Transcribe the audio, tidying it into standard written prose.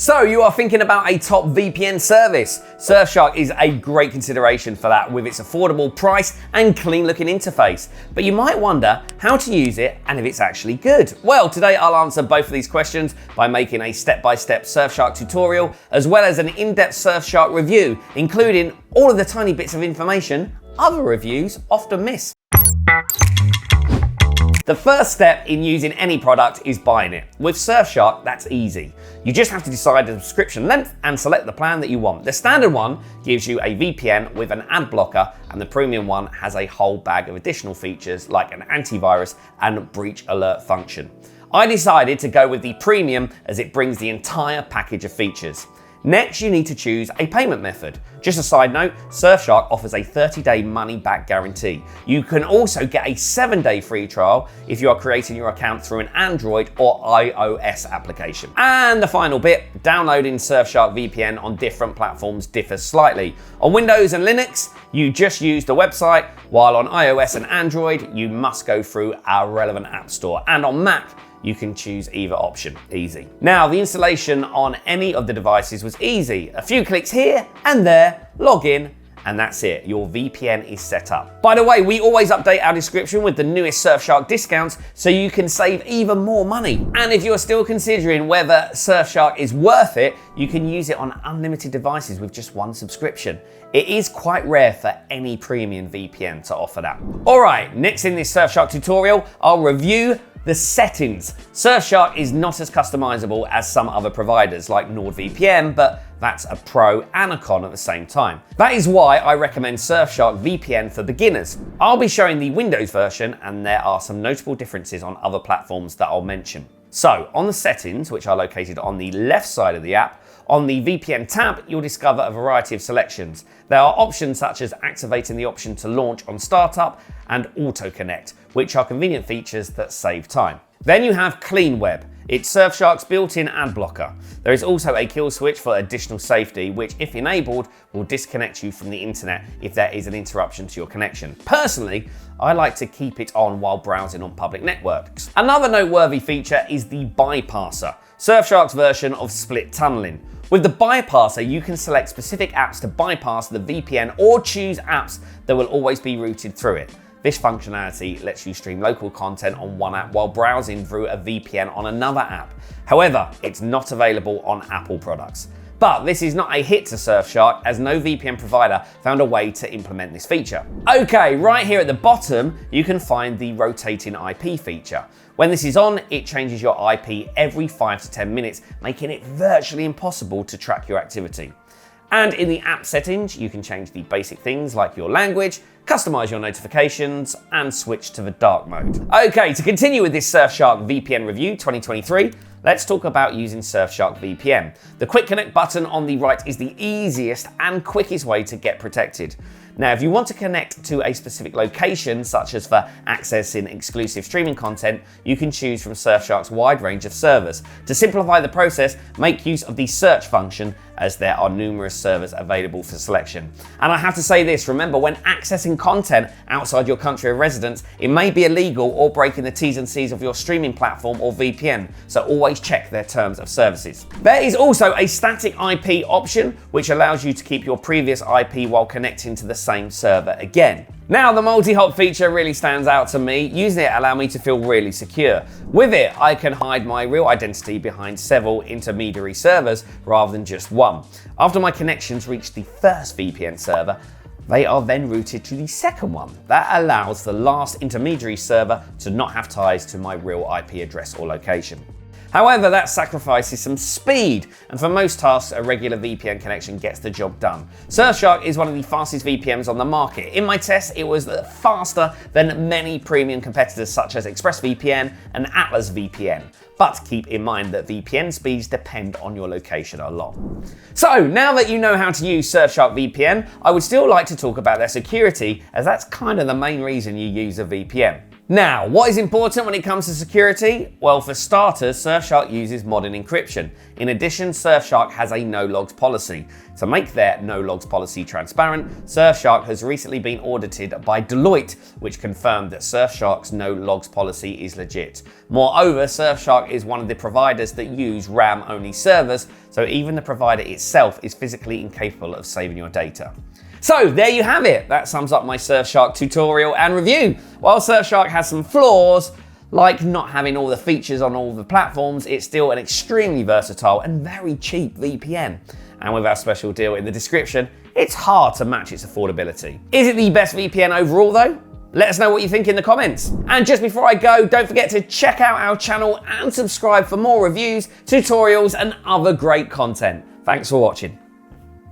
So you are thinking about a top VPN service? Surfshark is a great consideration for that with its affordable price and clean looking interface. But you might wonder how to use it and if it's actually good. Well, today I'll answer both of these questions by making a step-by-step Surfshark tutorial as well as an in-depth Surfshark review, including all of the tiny bits of information other reviews often miss. The first step in using any product is buying it. With Surfshark, that's easy. You just have to decide the subscription length and select the plan that you want. The standard one gives you a VPN with an ad blocker, and the premium one has a whole bag of additional features like an antivirus and breach alert function. I decided to go with the premium as it brings the entire package of features. Next, you need to choose a payment method. Just a side note, Surfshark offers a 30-day money-back guarantee. You can also get a 7-day free trial if you are creating your account through an Android or iOS application. And the final bit, downloading Surfshark VPN on different platforms differs slightly. On Windows and Linux, you just use the website, while on iOS and Android, you must go through our relevant app store. And on Mac, you can choose either option, easy. Now, the installation on any of the devices was easy. A few clicks here and there, log in, and that's it, your VPN is set up. By the way, we always update our description with the newest Surfshark discounts so you can save even more money. And if you're still considering whether Surfshark is worth it, you can use it on unlimited devices with just one subscription. It is quite rare for any premium VPN to offer that. All right, next in this Surfshark tutorial, I'll review the settings. Surfshark is not as customizable as some other providers like NordVPN, but that's a pro and a con at the same time. That is why I recommend Surfshark VPN for beginners. I'll be showing the Windows version, and there are some notable differences on other platforms that I'll mention. So, on the settings, which are located on the left side of the app, on the VPN tab, you'll discover a variety of selections. There are options such as activating the option to launch on startup and auto connect, which are convenient features that save time. Then you have Clean Web. It's Surfshark's built-in ad blocker. There is also a kill switch for additional safety, which, if enabled, will disconnect you from the internet if there is an interruption to your connection. Personally, I like to keep it on while browsing on public networks. Another noteworthy feature is the bypasser, Surfshark's version of split tunneling. With the bypasser, you can select specific apps to bypass the VPN or choose apps that will always be routed through it. This functionality lets you stream local content on one app while browsing through a VPN on another app. However, it's not available on Apple products. But this is not a hit to Surfshark, as no VPN provider found a way to implement this feature. Okay, right here at the bottom, you can find the rotating IP feature. When this is on, it changes your IP every 5 to 10 minutes, making it virtually impossible to track your activity. And in the app settings, you can change the basic things like your language, customize your notifications, and switch to the dark mode. Okay, to continue with this Surfshark VPN review 2023, let's talk about using Surfshark VPN. The Quick Connect button on the right is the easiest and quickest way to get protected. Now, if you want to connect to a specific location, such as for accessing exclusive streaming content, you can choose from Surfshark's wide range of servers. To simplify the process, make use of the search function, as there are numerous servers available for selection. And I have to say this, remember, when accessing content outside your country of residence, it may be illegal or breaking the T's and C's of your streaming platform or VPN, so always check their terms of services. There is also a static IP option, which allows you to keep your previous IP while connecting to the same server again. Now, the MultiHop feature really stands out to me. Using it allows me to feel really secure. With it, I can hide my real identity behind several intermediary servers rather than just one. After my connections reach the first VPN server, they are then routed to the second one. That allows the last intermediary server to not have ties to my real IP address or location. However, that sacrifices some speed, and for most tasks, a regular VPN connection gets the job done. Surfshark is one of the fastest VPNs on the market. In my test, it was faster than many premium competitors such as ExpressVPN and Atlas VPN. But keep in mind that VPN speeds depend on your location a lot. So now that you know how to use Surfshark VPN, I would still like to talk about their security, as that's kind of the main reason you use a VPN. Now, what is important when it comes to security? Well, for starters, Surfshark uses modern encryption. In addition, Surfshark has a no-logs policy. To make their no-logs policy transparent, Surfshark has recently been audited by Deloitte, which confirmed that Surfshark's no-logs policy is legit. Moreover, Surfshark is one of the providers that use RAM-only servers, so even the provider itself is physically incapable of saving your data. So there you have it. That sums up my Surfshark tutorial and review. While Surfshark has some flaws, like not having all the features on all the platforms, it's still an extremely versatile and very cheap VPN. And with our special deal in the description, it's hard to match its affordability. Is it the best VPN overall though? Let us know what you think in the comments. And just before I go, don't forget to check out our channel and subscribe for more reviews, tutorials, and other great content. Thanks for watching.